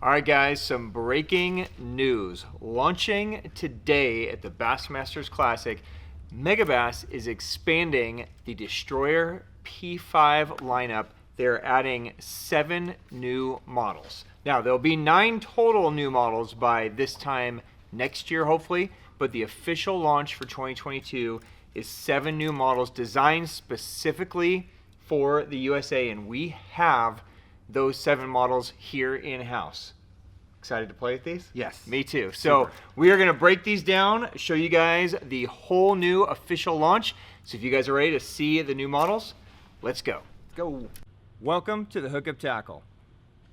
All right, guys, some breaking news. Launching today at the Bassmasters Classic, Megabass is expanding the Destroyer P5 lineup. They're adding 7 new models. Now, there'll be 9 total new models by this time next year, hopefully, but the official launch for 2022 is 7 new models designed specifically for the USA, and we have those 7 models here in-house. Excited to play with these? Yes. Me too. So we are going to break these down, show you guys the whole new official launch. So if you guys are ready to see the new models, let's go. Let's go. Welcome to the Hookup Tackle.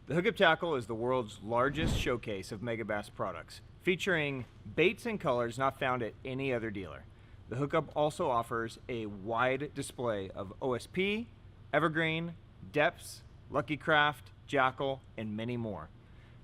The Hookup Tackle is the world's largest showcase of Megabass products, featuring baits and colors not found at any other dealer. The Hookup also offers a wide display of OSP, Evergreen, Depths, Lucky Craft, Jackal, and many more.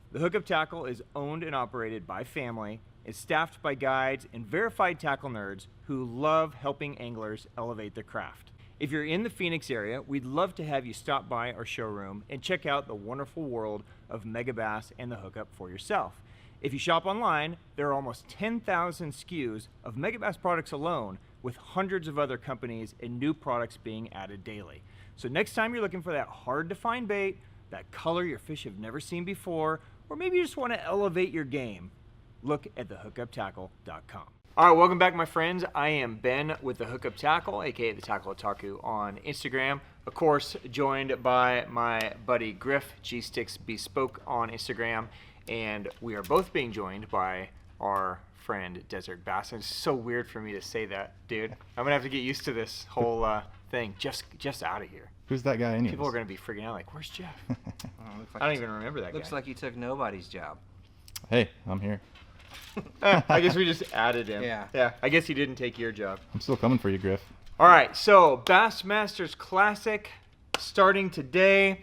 The Hookup Tackle is owned and operated by family, is staffed by guides and verified tackle nerds who love helping anglers elevate their craft. If you're in the Phoenix area, we'd love to have you stop by our showroom and check out the wonderful world of Megabass and the Hookup for yourself. If you shop online, there are almost 10,000 SKUs of Megabass products alone, with hundreds of other companies and new products being added daily. So next time you're looking for that hard-to-find bait, that color your fish have never seen before, or maybe you just want to elevate your game, look at thehookuptackle.com. All right, welcome back, my friends. I am Ben with the Hookup Tackle, aka the Tackle Otaku on Instagram. Of course, joined by my buddy Griff, G-Sticks Bespoke on Instagram, and we are both being joined by our friend Desert Bass. And it's so weird for me to say that, dude. I'm gonna have to get used to this whole thing. Just out of here. Who's that guy anyways? People are gonna be freaking out like, where's Jeff? Like I don't even remember that guy. Looks like you took nobody's job. Hey, I'm here. I guess we just added him. Yeah. I guess he didn't take your job. I'm still coming for you, Griff. All right, so Bassmasters Classic starting today.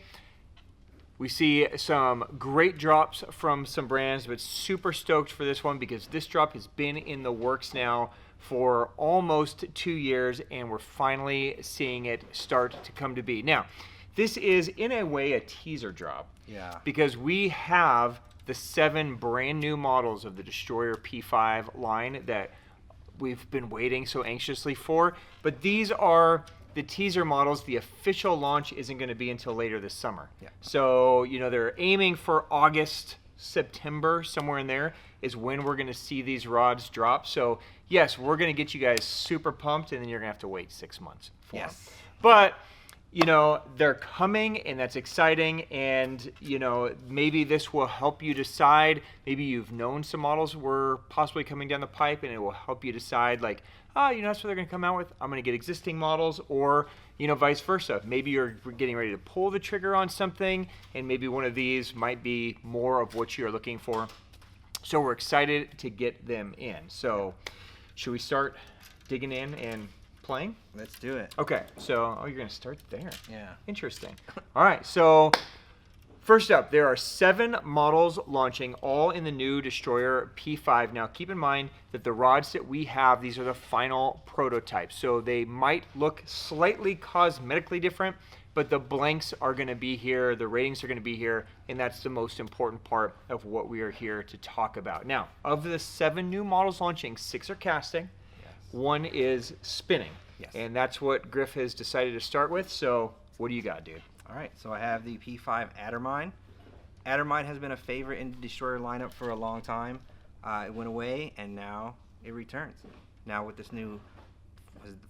We see some great drops from some brands, but super stoked for this one because this drop has been in the works now for almost 2 years, and we're finally seeing it start to come to be. Now, this is in a way a teaser drop. Yeah. Because we have the 7 brand new models of the Destroyer P5 line that we've been waiting so anxiously for. But these are the teaser models. The official launch isn't going to be until later this summer. Yeah. So, you know, they're aiming for August, September, somewhere in there is when we're going to see these rods drop. So, yes, we're going to get you guys super pumped, and then you're going to have to wait 6 months for them. But, you know, they're coming, and that's exciting, and, you know, maybe this will help you decide. Maybe you've known some models were possibly coming down the pipe, and it will help you decide, like, you know, that's what they're going to come out with. I'm going to get existing models, or, you know, vice versa. Maybe you're getting ready to pull the trigger on something, and maybe one of these might be more of what you're looking for. So we're excited to get them in. So should we start digging in and playing? Let's do it. Okay, so, you're going to start there. Yeah. Interesting. All right, so first up, there are 7 models launching, all in the new Destroyer P5. Now, keep in mind that the rods that we have, these are the final prototypes. So they might look slightly cosmetically different, but the blanks are going to be here, the ratings are going to be here, and that's the most important part of what we are here to talk about. Now, of the 7 new models launching, 6 are casting, 1 is spinning. Yes. And that's what Griff has decided to start with. So what do you got, dude? All right, so I have the P5 Addermine. Addermine has been a favorite in the Destroyer lineup for a long time. It went away, and now it returns. Now with this new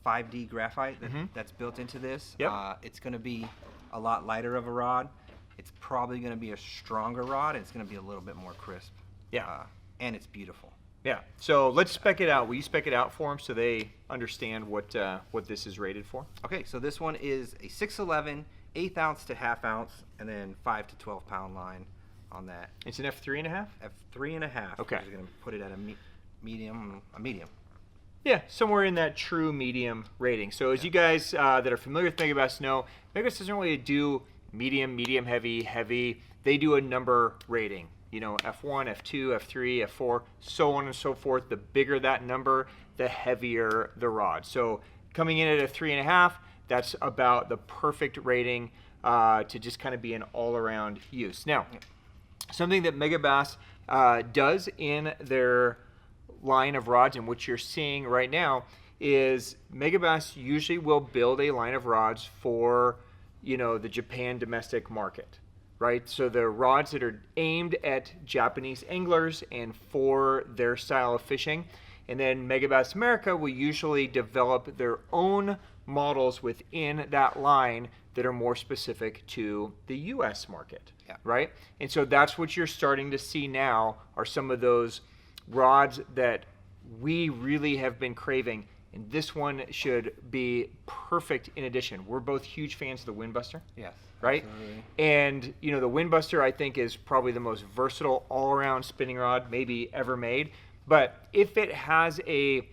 5D graphite that's built into this, it's going to be a lot lighter of a rod. It's probably going to be a stronger rod, and it's going to be a little bit more crisp. Yeah. And it's beautiful. Yeah. So let's spec it out. Will you spec it out for them so they understand what this is rated for? Okay, so this one is a 6'11", 1/8 ounce to 1/2 ounce, and then 5 to 12 pound line on that. It's an F3.5? F3.5. Okay. I'm just going to put it at a medium. Yeah, somewhere in that true medium rating. So as you guys that are familiar with Megabass know, Megabass doesn't really do medium, heavy, heavy. They do a number rating. You know, F1, F2, F3, F4, so on and so forth. The bigger that number, the heavier the rod. So coming in at a 3.5, that's about the perfect rating to just kind of be an all-around use. Now, something that Megabass does in their line of rods, and what you're seeing right now is Megabass usually will build a line of rods for, the Japan domestic market, right? So the rods that are aimed at Japanese anglers and for their style of fishing. And then Megabass America will usually develop their own models within that line that are more specific to the U.S. market, right? And so that's what you're starting to see now are some of those rods that we really have been craving. And this one should be perfect in addition. We're both huge fans of the Windbuster. Yes. Right? Absolutely. And, the Windbuster, I think, is probably the most versatile all-around spinning rod maybe ever made. But if it has a,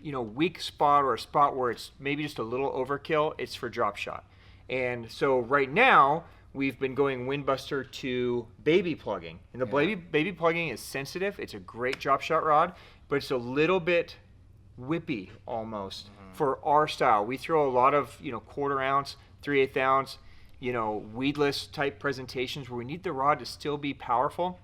weak spot or a spot where it's maybe just a little overkill, it's for drop shot. And so right now, we've been going Windbuster to baby plugging. And the baby plugging is sensitive. It's a great drop shot rod, but it's a little bit whippy almost for our style. We throw a lot of, 1/4 ounce, 3/8 ounce, weedless type presentations where we need the rod to still be powerful.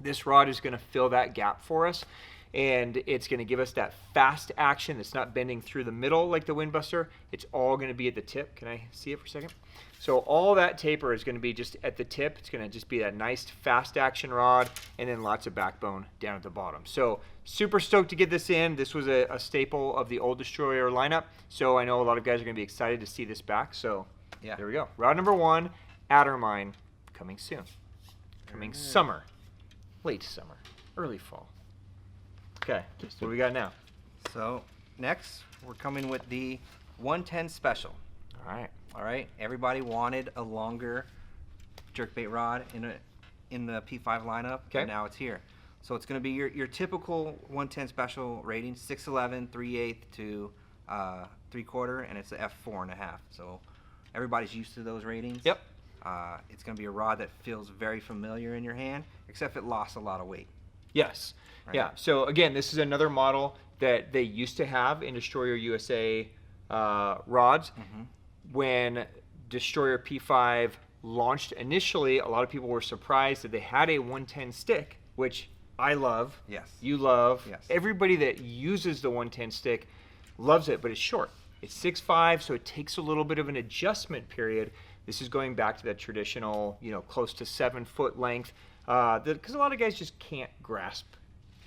This rod is going to fill that gap for us, and it's going to give us that fast action that's not bending through the middle like the Windbuster. It's all going to be at the tip. Can I see it for a second? So all that taper is going to be just at the tip. It's going to just be that nice fast action rod, and then lots of backbone down at the bottom. So super stoked to get this in. This was a staple of the old Destroyer lineup, so I know a lot of guys are going to be excited to see this back. So there we go. Rod number 1, Addermine, coming soon. Coming summer. Late summer, early fall. Okay, what do we got now? So next, we're coming with the 110 Special. All right. Everybody wanted a longer jerkbait rod in the P5 lineup, and now it's here. So it's going to be your typical 110 Special rating, 6'11", 3/8 to 3/4, and it's a f4.5. So everybody's used to those ratings. Yep. It's going to be a rod that feels very familiar in your hand, except it lost a lot of weight. Yes. Right? Yeah. So again, this is another model that they used to have in Destroyer USA rods. When Destroyer P5 launched initially, a lot of people were surprised that they had a 110 stick, which I love. Yes. You love. Yes. Everybody that uses the 110 stick loves it, but it's short. It's 6'5", so it takes a little bit of an adjustment period. This is going back to that traditional, close to 7 foot length, because a lot of guys just can't grasp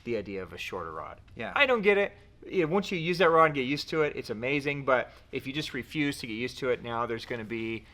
the idea of a shorter rod. Yeah. I don't get it. Once you use that rod and get used to it, it's amazing. But if you just refuse to get used to it, now there's going to be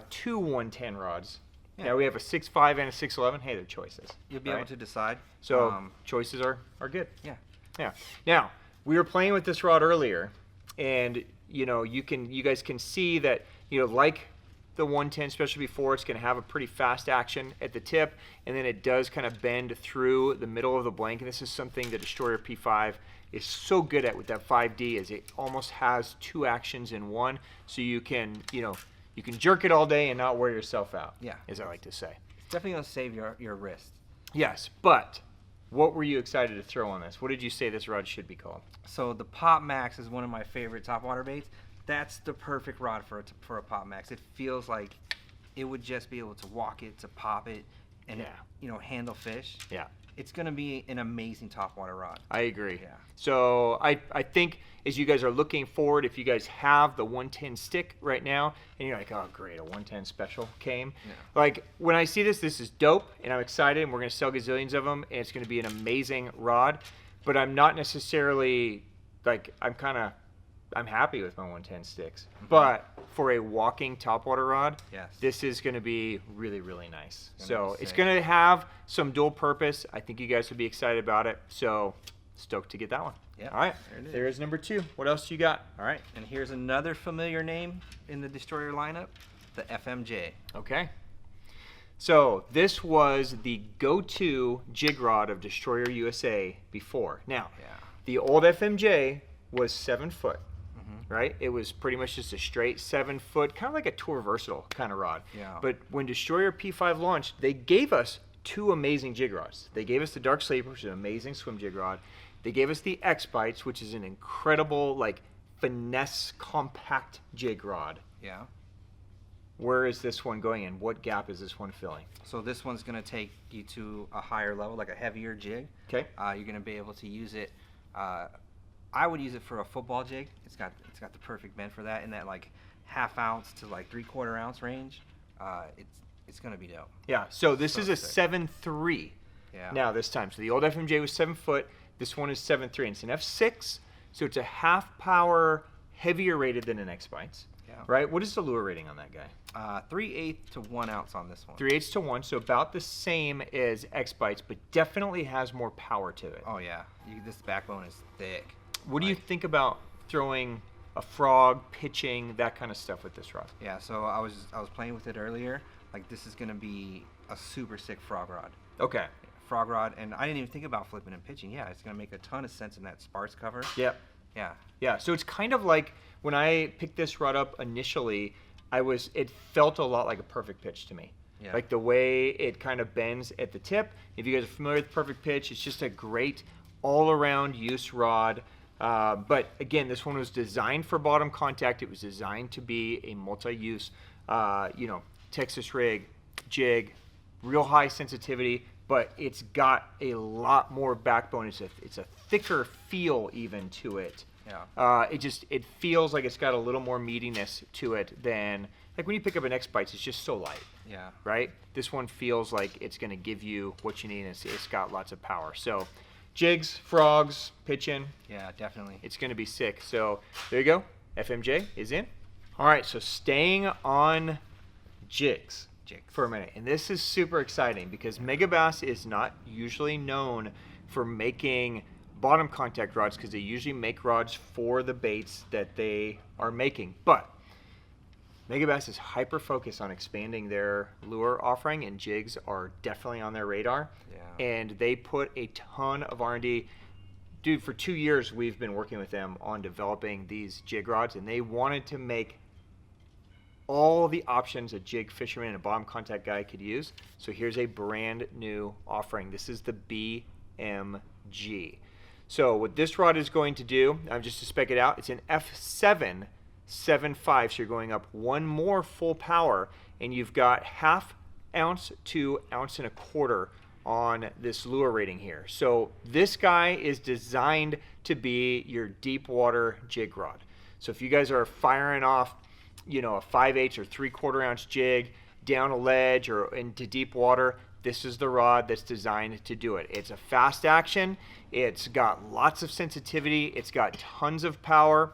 2 110 rods. Yeah. Now we have a 6'5" and a 6'11". Hey, they're choices. You'll be able to decide. So choices are good. Yeah. Yeah. Now we were playing with this rod earlier, and you guys can see that like the 110 Special before, it's going to have a pretty fast action at the tip, and then it does kind of bend through the middle of the blank. And this is something that Destroyer P5 is so good at with that 5D, is it almost has 2 actions in one, so you can jerk it all day and not wear yourself out. Yeah, as I like to say. Definitely gonna save your wrist. Yes, but what were you excited to throw on this? What did you say this rod should be called? So the Pop Max is one of my favorite topwater baits. That's the perfect rod for a Pop Max. It feels like it would just be able to walk it, to pop it, and handle fish. Yeah. It's going to be an amazing topwater rod. I agree. Yeah. So I think as you guys are looking forward, if you guys have the 110 stick right now, and you're like, oh great, a 110 Special came. Yeah. Like when I see this is dope, and I'm excited, and we're going to sell gazillions of them, and it's going to be an amazing rod. But I'm not necessarily like I'm happy with my 110 sticks. Mm-hmm. But for a walking topwater rod, this is going to be really, really nice. So it's going to have some dual purpose. I think you guys will be excited about it. So stoked to get that one. Yep. All right, there's number 2. What else you got? All right, and here's another familiar name in the Destroyer lineup, the FMJ. Okay. So this was the go-to jig rod of Destroyer USA before. Now, the old FMJ was 7 foot. Right? It was pretty much just a straight 7 foot, kind of like a Tour Versatile kind of rod. Yeah. But when Destroyer P5 launched, they gave us 2 amazing jig rods. They gave us the Dark Sleeper, which is an amazing swim jig rod. They gave us the X-Bites, which is an incredible, like, finesse, compact jig rod. Yeah. where is this one going in? What gap is this one filling? So this one's going to take you to a higher level, like a heavier jig. Okay. You're going to be able to use it. I would use it for a football jig. It's got the perfect bend for that, in that like 1/2 ounce to like 3/4 ounce range. It's going to be dope. Yeah. So this So is a sick. 7.3 Yeah. now this time. So the old FMJ was 7 foot. This one is 7.3. And it's an F6, so it's a half power heavier rated than an X-Bites. Yeah. Right? What is the lure rating on that guy? 3/8 to 1 ounce on this one. 3/8 to 1, so about the same as X-Bites, but definitely has more power to it. Oh yeah, this backbone is thick. What do you Like- think about throwing a frog, pitching, that kind of stuff with this rod? Yeah, so I was playing with it earlier. Like, this is gonna be a super sick frog rod. Okay. Frog rod, and I didn't even think about flipping and pitching. Yeah, it's gonna make a ton of sense in that sparse cover. Yep. Yeah. Yeah, so it's kind of like when I picked this rod up initially, it felt a lot like a perfect pitch to me. Yeah. Like the way it kind of bends at the tip. If you guys are familiar with perfect pitch, it's just a great all-around use rod. But again, this one was designed for bottom contact. It was designed to be a multi-use, Texas rig, jig, real high sensitivity, but it's got a lot more backbone. It's a thicker feel even to it. Yeah. It feels like it's got a little more meatiness to it than, like when you pick up an X-Bites, it's just so light, Yeah. right? This one feels like it's going to give you what you need, and it's got lots of power. So jigs, frogs, pitching, Yeah, definitely. it's going to be sick. So there you go. FMJ is in. All right, so staying on jigs for a minute. And this is super exciting because Megabass is not usually known for making bottom contact rods, because they usually make rods for the baits that they are making. But Megabass is hyper focused on expanding their lure offering, and jigs are definitely on their radar. Yeah. And they put a ton of R&D. Dude, for 2 years we've been working with them on developing these jig rods, and they wanted to make all the options a jig fisherman and a bottom contact guy could use. So here's a brand new offering. This is the BMG. So what this rod is going to do, just to spec it out, it's an F7 7.5, so you're going up one more full power, and you've got 1/2 ounce to 1.25 ounces on this lure rating here. So this guy is designed to be your deep water jig rod. So if you guys are firing off, a 5/8 or 3/4 ounce jig down a ledge or into deep water, this is the rod that's designed to do it. It's a fast action. It's got lots of sensitivity. It's got tons of power.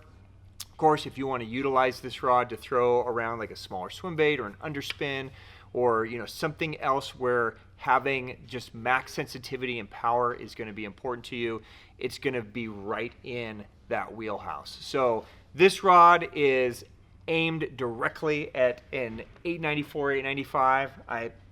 Of course, if you want to utilize this rod to throw around like a smaller swim bait or an underspin, or something else where having just max sensitivity and power is going to be important to you, it's going to be right in that wheelhouse. So this rod is aimed directly at an 894, 895.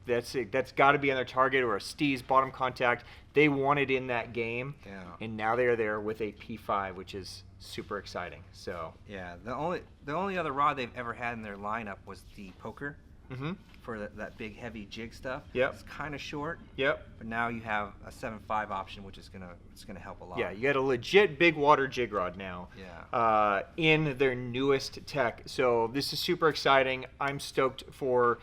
That's got to be on their target, or a Steez bottom contact. They want it in that game, Yeah. and now they are there with a P5, which is super exciting. So Yeah. The only other rod they've ever had in their lineup was the poker for that big heavy jig stuff. Yep. It's kind of short. Yep. But now you have a 7.5 option, which is gonna help a lot. Yeah, you got a legit big water jig rod now. Yeah. In their newest tech. So this is super exciting. I'm stoked for.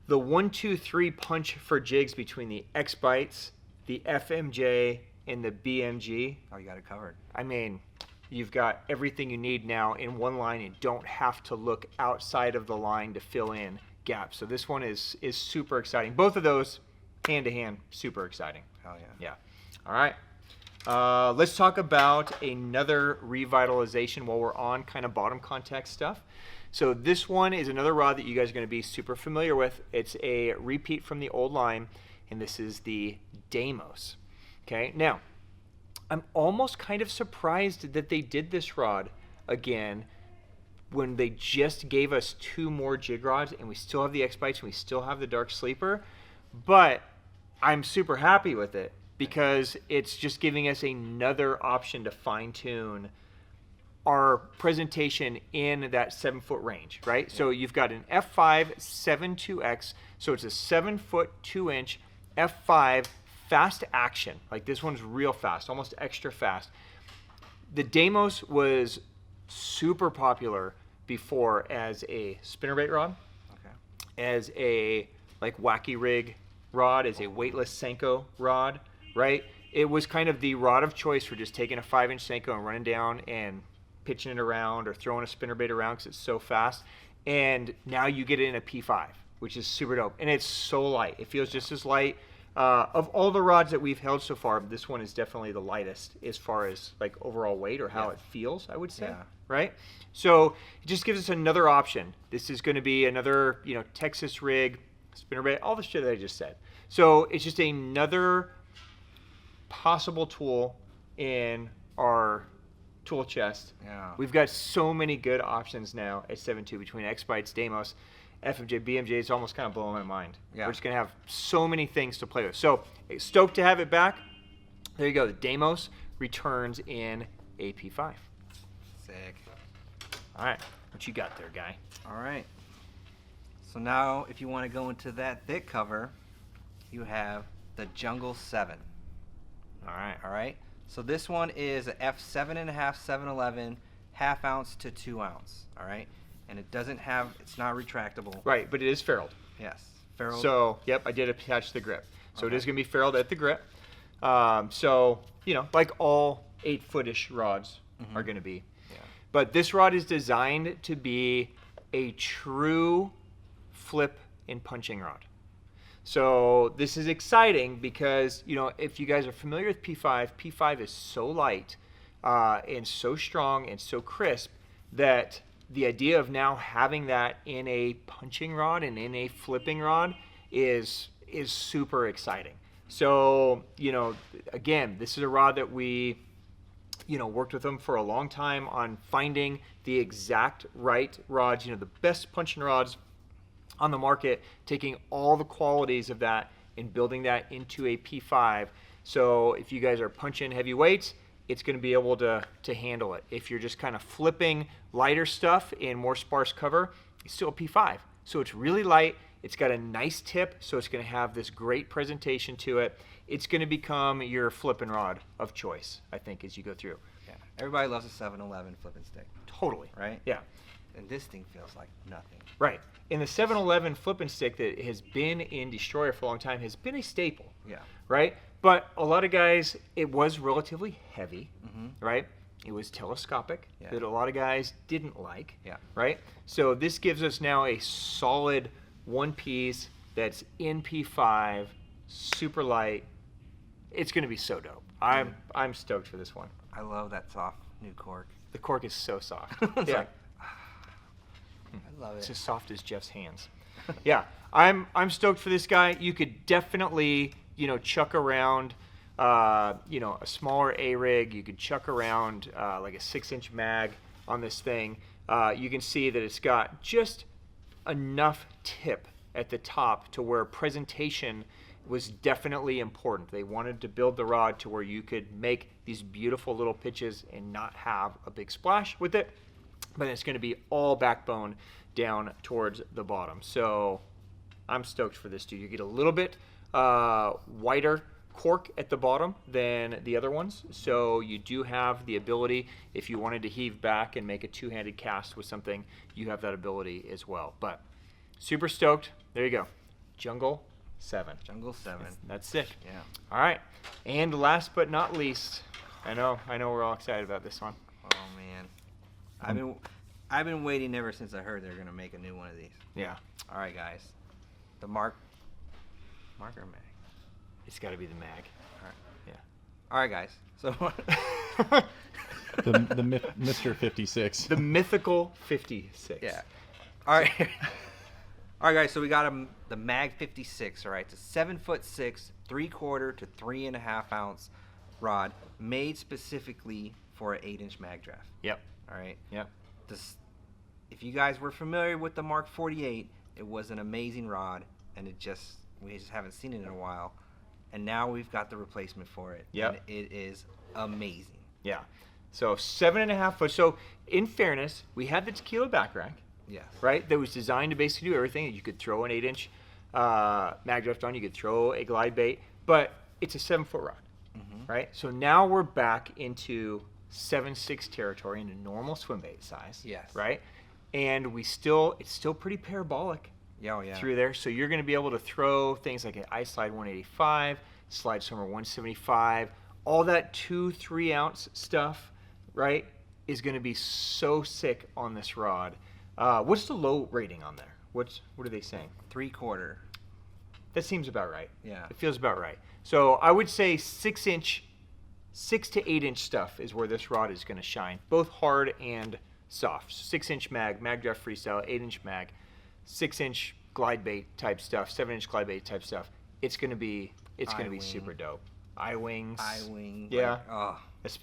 The 1-2-3 punch for jigs between the X-Bites, the FMJ, and the BMG. Oh, you got it covered. You've got everything you need now in one line, and don't have to look outside of the line to fill in gaps. So this one is super exciting. Both of those, hand to hand, super exciting. Hell yeah. Yeah. All right. Let's talk about another revitalization while we're on kind of bottom contact stuff. So this one is another rod that you guys are going to be super familiar with. It's a repeat from the old line, and this is the Damos. Okay, now I'm almost kind of surprised that they did this rod again when they just gave us 2 more jig rods, and we still have the X-Bites and we still have the Dark Sleeper. But I'm super happy with it because it's just giving us another option to fine-tune our presentation in that 7-foot range, right? So you've got an F5 7.2X, so it's a 7-foot 2-inch F5 fast action. Like, this one's real fast, almost extra fast. The Damos was super popular before as a spinnerbait rod, Okay. as a like wacky rig rod, as a weightless Senko rod, right? It was kind of the rod of choice for just taking a 5-inch Senko and running down and pitching it around or throwing a spinnerbait around because it's so fast. And now you get it in a P5, which is super dope. And it's so light. It feels just as light. Of all the rods that we've held so far, this one is definitely the lightest as far as like overall weight or how it feels, I would say. Yeah. Right? So it just gives us another option. This is going to be another, Texas rig, spinnerbait, all the shit that I just said. So it's just another possible tool in our tool chest. Yeah. We've got so many good options now at 7.2 between X-Bites, Damos, FMJ, BMJ. It's almost kind of blowing my mind. Yeah. We're just going to have so many things to play with. So stoked to have it back. There you go. The Damos returns in a P5. Sick. All right. What you got there, guy? All right. So now, if you want to go into that thick cover, you have the Jungle 7. All right. All right. So this one is a F7.5 711, half ounce to 2 ounce. All right. And it doesn't have, it's not retractable. Right, but it is ferruled. Yes. Ferruled. So, yep, I did attach the grip. So Okay. it is going to be ferruled at the grip. So, like all 8-footish rods are going to be. Yeah. But this rod is designed to be a true flip and punching rod. So this is exciting because, if you guys are familiar with P5, P5 is so light and so strong and so crisp that the idea of now having that in a punching rod and in a flipping rod is super exciting. So, again, this is a rod that we, worked with them for a long time on finding the exact right rods, the best punching rods on the market, taking all the qualities of that and building that into a P5. So if you guys are punching heavy weights, it's going to be able to handle it. If you're just kind of flipping lighter stuff in more sparse cover, it's still a P5. So it's really light. It's got a nice tip, so it's going to have this great presentation to it. It's going to become your flipping rod of choice, I think, as you go through. Yeah. Everybody loves a 711 flipping stick, Totally. right? Yeah. And this thing feels like nothing. Right. And the 711 flipping stick that has been in Destroyer for a long time has been a staple. Yeah. Right? But a lot of guys, it was relatively heavy, right? It was telescopic Yeah. that a lot of guys didn't like, Yeah. right? So this gives us now a solid one piece that's in P5, super light. It's going to be so dope. I'm stoked for this one. I love that soft new cork. The cork is so soft. It's yeah. like, I love It's it. as soft as Jeff's hands. Yeah, I'm stoked for this guy. You could definitely, chuck around, a smaller A rig. You could chuck around like a 6-inch mag on this thing. You can see that it's got just enough tip at the top to where presentation was definitely important. They wanted to build the rod to where you could make these beautiful little pitches and not have a big splash with it, but it's going to be all backbone down towards the bottom. So I'm stoked for this, dude. You get a little bit wider cork at the bottom than the other ones, so you do have the ability, if you wanted to heave back and make a two-handed cast with something, you have that ability as well. But super stoked. There you go. Jungle 7. Jungle 7. That's sick. Yeah. All right. And last but not least, I know we're all excited about this one. Oh man. I've been waiting ever since I heard they're gonna make a new one of these. Yeah. All right, guys. The marker mag. It's got to be the mag. All right. Yeah. All right, guys. So The Mr. 56. The mythical 56. yeah. All right. All right, guys. So we got the Mag 56. All right. It's a 7'6", 3/4 to 3.5 ounce rod, made specifically for an 8-inch mag draft. Yep. All right. Yep. If you guys were familiar with the Mark 48, it was an amazing rod, and we just haven't seen it in a while. And now we've got the replacement for it. Yep. And it is amazing. Yeah. So 7.5 foot. So in fairness, we had the tequila back rack, Yes. right? That was designed to basically do everything. You could throw an 8-inch mag draft on. You could throw a glide bait, but it's a 7-foot rod, right? So now we're back into 7.6 territory into normal swim bait size. Yes. Right. and it's still pretty parabolic Yeah, oh, yeah. through there. So you're going to be able to throw things like an ice slide 185, slide somewhere 175, all that 2-3 ounce stuff, right, is going to be so sick on this rod. What's the low rating on there? What are they saying? 3/4. That seems about right. Yeah. It feels about right. So I would say 6 to 8 inch stuff is where this rod is going to shine, both hard and soft. 6-inch mag draft freestyle, 8-inch mag, 6-inch glide bait type stuff, 7-inch glide bait type stuff. It's going to be I-wing. super dope. I-wings. I-wing. Yeah. Like, oh. That's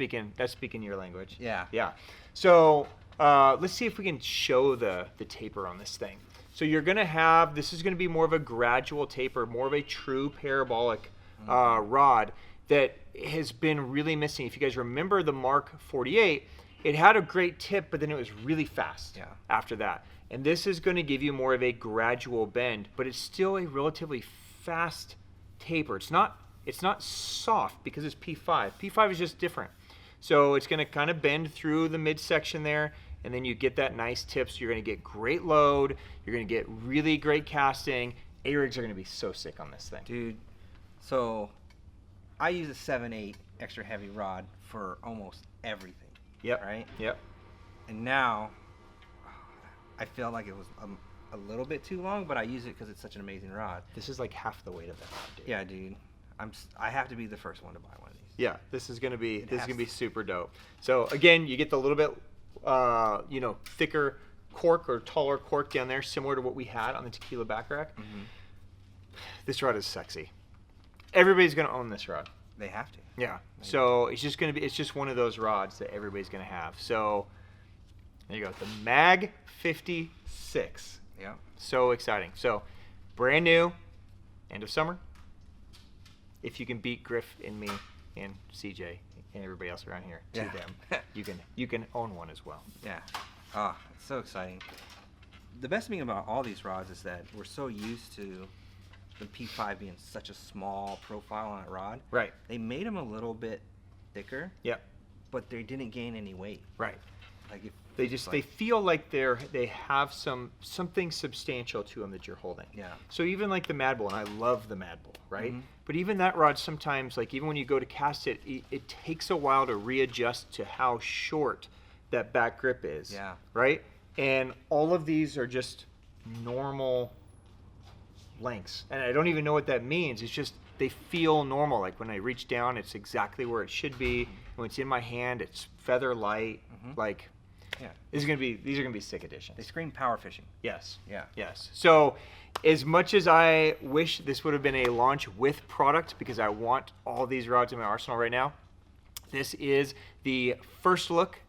speaking your language. Yeah. Yeah. So let's see if we can show the taper on this thing. So you're going to have, this is going to be more of a gradual taper, more of a true parabolic rod that has been really missing. If you guys remember the Mark 48, it had a great tip, but then it was really fast after that. And this is going to give you more of a gradual bend, but it's still a relatively fast taper. It's not soft because it's P5. P5 is just different. So it's going to kind of bend through the midsection there, and then you get that nice tip. So you're going to get great load. You're going to get really great casting. A-rigs are going to be so sick on this thing. Dude, so I use a 7/8 extra heavy rod for almost everything. Yep. Right? Yep. And now I feel like it was a little bit too long, but I use it because it's such an amazing rod. This is like half the weight of that rod, dude. Yeah, dude. I have to be the first one to buy one of these. Yeah, this is gonna be super dope. So again, you get the little bit thicker cork or taller cork down there, similar to what we had on the tequila back rack. This rod is sexy. Everybody's gonna own this rod. They have to. Yeah. So it's just one of those rods that everybody's gonna have. So there you go. The Mag 56. Yeah. So exciting. So brand new, end of summer. If you can beat Griff and me and CJ and everybody else around here to them, you can own one as well. Yeah. Oh, it's so exciting. The best thing about all these rods is that we're so used to the P5 being such a small profile on a rod. Right. They made them a little bit thicker. Yep. But they didn't gain any weight. Right. Like they feel like they have something substantial to them that you're holding. Yeah. So even like the Mad Bull, and I love the Mad Bull, right? But even that rod sometimes, like even when you go to cast it, it takes a while to readjust to how short that back grip is. Yeah. Right. And all of these are just normal lengths, and I don't even know what that means. It's just they feel normal. Like when I reach down, it's exactly where it should be. When it's in my hand, it's feather light. Like. Yeah. These are gonna be sick additions. They scream power fishing. Yes. Yeah. Yes. So, as much as I wish this would have been a launch with product, because I want all these rods in my arsenal right now, this is the first look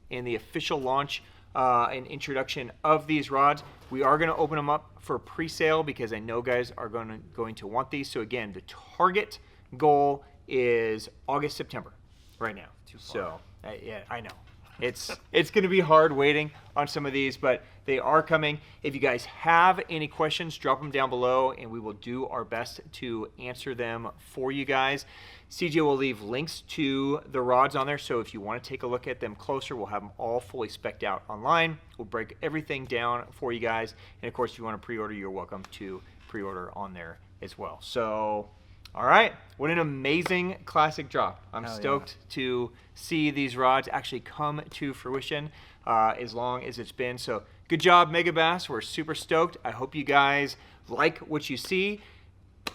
in the official launch and introduction of these rods. We are going to open them up for pre-sale because I know guys are going to want these. So again, the target goal is August, September, right now. Too far. So yeah, I know. It's going to be hard waiting on some of these, but they are coming. If you guys have any questions, drop them down below, and we will do our best to answer them for you guys. CJ will leave links to the rods on there, so if you want to take a look at them closer, we'll have them all fully spec'd out online. We'll break everything down for you guys, and of course, if you want to pre-order, you're welcome to pre-order on there as well. So, all right, what an amazing classic drop. I'm stoked to see these rods actually come to fruition as long as it's been. So good job, Megabass. We're super stoked. I hope you guys like what you see.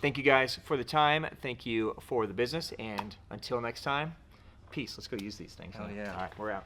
Thank you guys for the time. Thank you for the business. And until next time, peace. Let's go use these things. Hell yeah. All right, we're out.